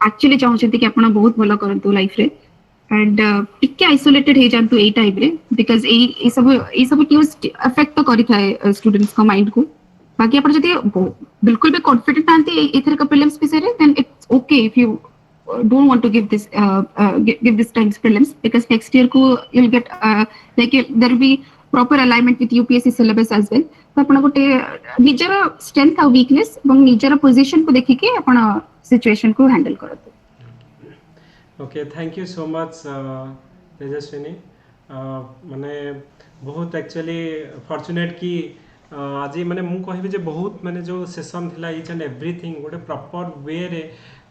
ଆକ୍ଚୁଆଲି ଚାହୁଁଛନ୍ତି କି ଆପଣ ବହୁତ ଭଲ କରନ୍ତୁ ଲାଇଫ୍ ରେ एंड ଟିକେ ଆଇସୋଲେଟେଡ୍ ହେଇଯାନ୍ତୁ ଏଇ ଟାଇମ୍ ରେ बिकॉज ଏଇ ସବୁ ନ୍यूଜ अफेक्ट ତ କରିଥାଏ स्टूडेंट्स को माइंड को बाकी ଆପଣ ଯଦି बिल्कुल भी कॉन्फिडेंट नांती एथर का प्रीलिम्स विषय then it's okay if you don't want to give this times prelims because next year ko you'll get like there will be proper alignment with UPSC syllabus as well तो आपण गोटे निजर strength और weakness এবং निजर position को देखि के आपण सिचुएशन को हैंडल करत okay thank you so much Tejaswini माने बहुत एक्चुअली फॉर्चुनेट कि आज माने मु कहबी जे बहुत माने जो सेशन थिला ईच एंड एवरीथिंग गोटे प्रॉपर वे रे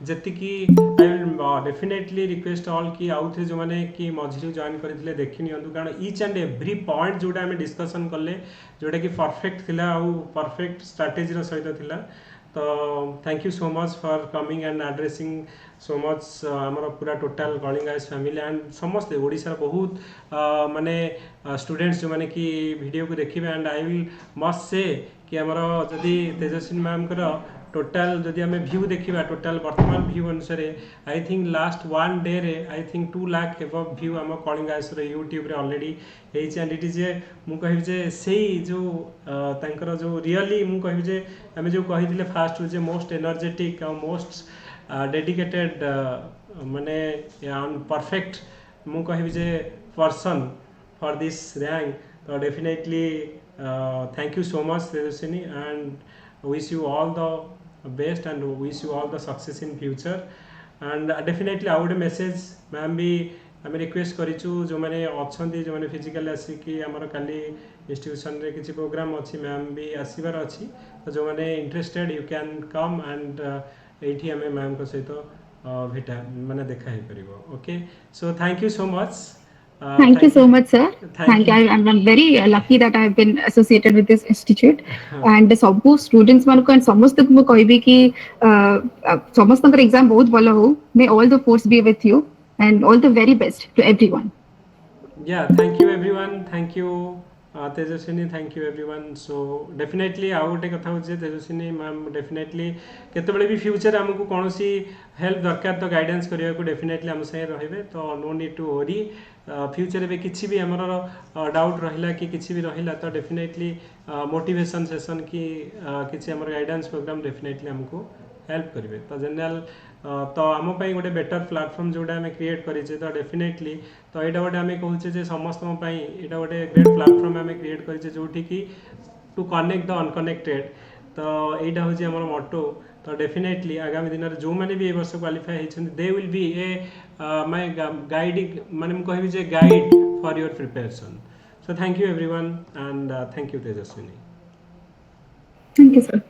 जति कि I will definitely request all कि आउ थे जो माने कि मझिरु जॉइन करथिले देखि नियंतु कारण ईच एंड एवरी पॉइंट जोटा हमें डिस्कशन करले जोटा कि परफेक्ट थिला आउ परफेक्ट स्ट्रैटेजी रो सहित थिला तो thank you so much for coming and addressing so much आमर पूरा total Kalinga Eyes family and समस्ते ओडिशा बहुत माने स्टूडेंट्स जो माने कि वीडियो को देखिबे and I will must say कि आमर जदि तेजस्विनी मैम कर टोटाल जदि आम व्यू देखा टोटाल वर्तमान व्यू अनुसार आई थिंक लास्ट 1 डे रे I think 2 lakh above view आम कलिंग आइज यूट्यूब रे already and it is a मु कहबी जे सेही जो तांकर जो रियली मु कहबी जे आम जो कही फास्ट जे मोस्ट एनर्जेटिक और मोस्ट डेडिकेटेड माने परफेक्ट मु कहबी जे पर्सन फॉर दिस रैंक तो definitely thank you so much Tejaswini and wish you all the best and wish you all the success in future and definitely I would message ma'am भी आम request करूँ जो मैंने अच्छा जो मैंने फिजिकल आसिकी आमर काली इंस्टीट्यूशन रे किसी प्रोग्राम अच्छी मैम भी आसबार अच्छी तो जो मैंने interested you can come and ये आम मैम को सहित भेटा माने देखा ही करिवो okay so thank you so much Thank you so much, sir. Thank you. I'm very lucky that I have been associated with this institute. And सब students मान को and समस्त को मैं कही भी कि समस्त का exam बहुत वाला हो. May all the force be with you and all the very best to everyone. Yeah, thank you everyone. Thank you Tejaswini thank you everyone so definitely आउ गोटे कथा हो तेजस्विनी मैम डेफिनेटली केतबेले भी फ्यूचर आमको कौन हेल्प दरकार तो गाइडेंस करने को डेफिनेटली आम संगे रहिबे तो no need to worry future में किसी भी आमर डाउट रहिला कि किसी भी रहिला तो डेफिनेटली मोटिवेशन सेशन कि किसी आमर गाइडेंस प्रोग्राम डेफिनेटली आमको हेल्प करेंगे तो जनरल तो आम गोटे बेटर प्लाटफर्म जोटा आम क्रिएट करें तो डेफिनेटली तो यहाँ गोटे आम कहूचे समस्त यहाँ गोटे ग्रेट प्लाटफर्म आम क्रिएट करें जो कि टू कनेक्ट द अनकनेक्टेड तो यहाँ हूँ आम मोटो तो डेफिनेटली आगामी दिन में जो मैंने भी वर्ष क्वालिफाई होती they will be a my guiding माने कहबी जे guide for your preparation so thank you everyone and thank you Tejaswini Thank you, sir.